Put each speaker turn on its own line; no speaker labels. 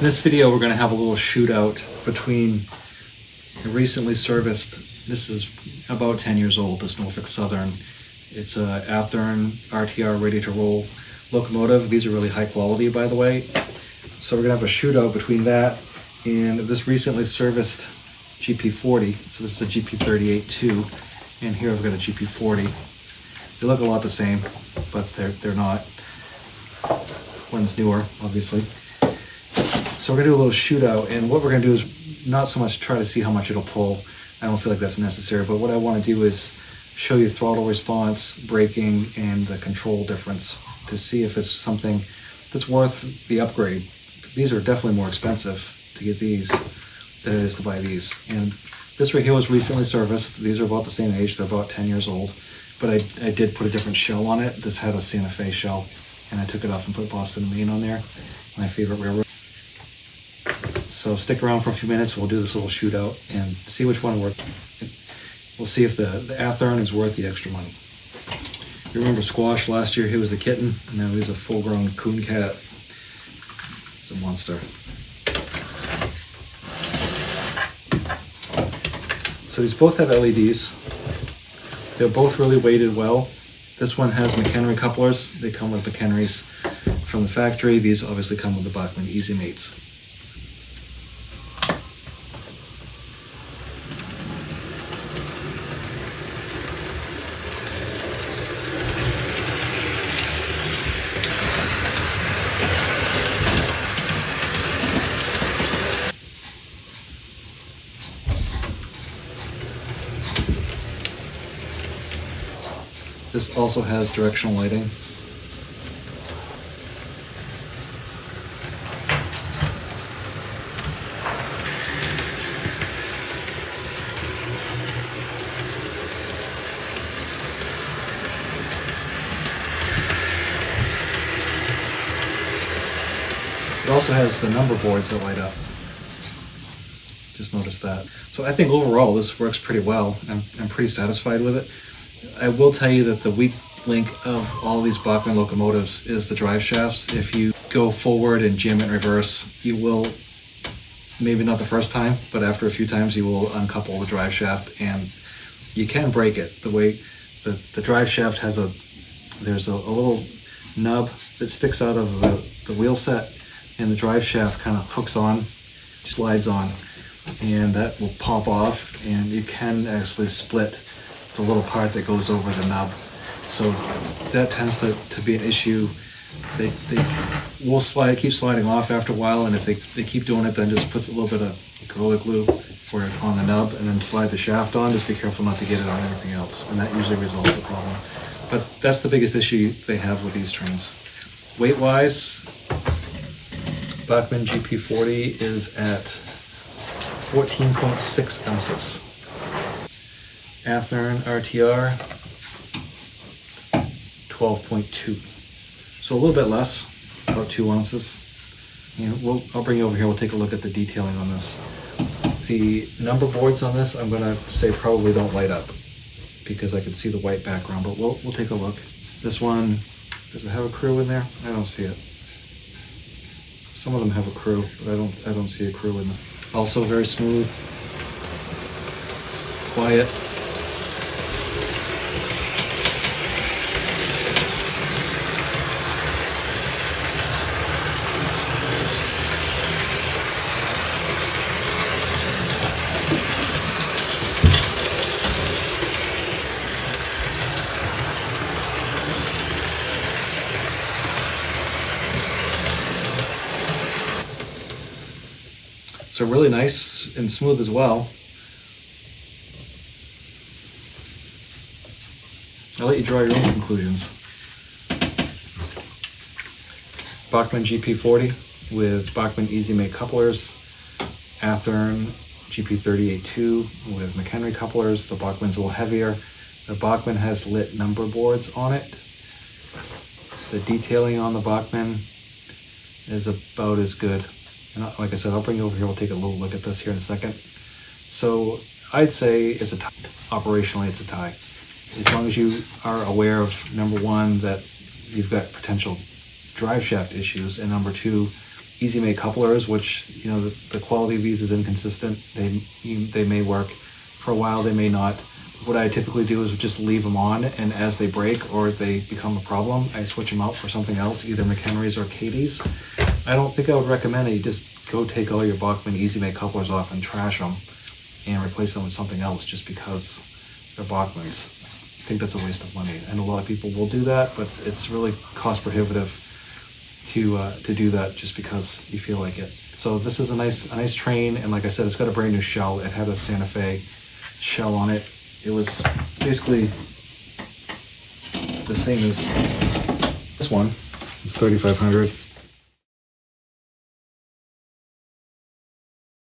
In this video, we're going to have a little shootout between a recently serviced, this is about 10 years old, this Norfolk Southern. It's a Athearn RTR ready to roll locomotive. These are really high quality, by the way. So we're going to have a shootout between that and this recently serviced GP40. So this is a GP-38-2, and here I've got a GP40. They look a lot the same, but they're not. One's newer, obviously. So we're gonna do a little shootout, and what we're gonna do is not so much try to see how much it'll pull. I don't feel like that's necessary, but what I want to do is show you throttle response, braking, and the control difference to see if it's something that's worth the upgrade. These are definitely more expensive to get these than it is to buy these. And this right here was recently serviced. These are about the same age, they're about 10 years old. But I did put a different shell on it. This had a Santa Fe shell, and I took it off and put Boston and Maine on there, my favorite railroad. So stick around for a few minutes, we'll do this little shootout and see which one works. We'll see if the Athearn is worth the extra money. You remember Squash last year? He was a kitten, and now he's a full-grown coon cat. It's a monster. So these both have LEDs. They're both really weighted well. This one has McHenry couplers. They come with McHenrys from the factory. These obviously come with the Bachmann Easy Mates. This also has directional lighting. It also has the number boards that light up. Just noticed that. So I think overall this works pretty well. I'm pretty satisfied with it. I will tell you that the weak link of all these Bachmann locomotives is the drive shafts. If you go forward and jam in reverse, you will, maybe not the first time, but after a few times you will uncouple the drive shaft, and you can break it. The way the drive shaft has there's a little nub that sticks out of the wheel set, and the drive shaft kind of hooks on, slides on, and that will pop off, and you can actually split the little part that goes over the nub. So that tends to be an issue. They will keep sliding off after a while, and if they keep doing it, then just put a little bit of Gorilla Glue on the nub and then slide the shaft on. Just be careful not to get it on anything else, and that usually resolves the problem. But that's the biggest issue they have with these trains. Weight-wise, Bachmann GP40 is at 14.6 ounces. Athearn RTR 12.2, so a little bit less, about 2 ounces. And I'll bring you over here, we'll take a look at the detailing on this. The number boards on this, I'm gonna say probably don't light up because I can see the white background, but we'll take a look. This one, does it have a crew in there? I don't see it. Some of them have a crew, but I don't see a crew in this. Also very smooth, quiet. So really nice and smooth as well. I'll let you draw your own conclusions. Bachmann GP40 with Bachmann Easy Mate couplers, Athearn GP-38-2 with McHenry couplers. The Bachmann's a little heavier. The Bachmann has lit number boards on it. The detailing on the Bachmann is about as good. And like I said, I'll bring you over here, we'll take a little look at this here in a second. So I'd say it's a tie. Operationally, it's a tie. As long as you are aware of, number one, that you've got potential drive shaft issues, and number two, easy make couplers, which, you know, the quality of these is inconsistent. They may work for a while, they may not. What I typically do is just leave them on, and as they break or they become a problem, I switch them out for something else, either McHenry's or Katie's. I don't think I would recommend that you just go take all your Bachmann easy make couplers off and trash them and replace them with something else just because they're Bachmanns. I think that's a waste of money. And a lot of people will do that, but it's really cost prohibitive to do that just because you feel like it. So this is a nice train, and like I said, it's got a brand new shell. It had a Santa Fe shell on it. It was basically the same as this one. It's 3500.